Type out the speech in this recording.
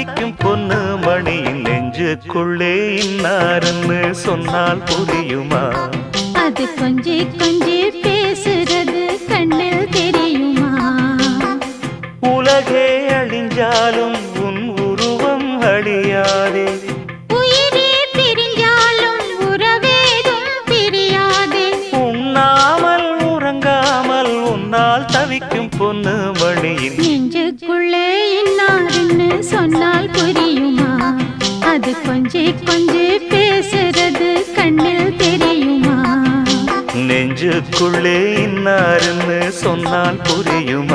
தவிக்கும் பொண்ணு மணியின் நெஞ்சுக்குள்ளே இன்னாருன்னு சொன்னால் புரியுமா? அது கொஞ்சி கொஞ்சி பேசுறது கண்ணில் தெரியுமா? உலகே அழிஞ்சாலும் உன் உருவம் அழியாதே, உயிரே பிரிஞ்சாலும் உறவேதும் பிரியாதே. உண்ணாமல் உறங்காமல் உன்னால் தவிக்கும் பொண்ணு மணியின் நெஞ்சுக்குள்ளே இன்னாருன்னு சொன்னால் புரியுமா? அது கொஞ்சி கொஞ்சி பேசுறது கண்ணில் தெரியுமா? நெஞ்சுக்குள்ளே இன்னாருன்னு சொன்னால் புரியுமா?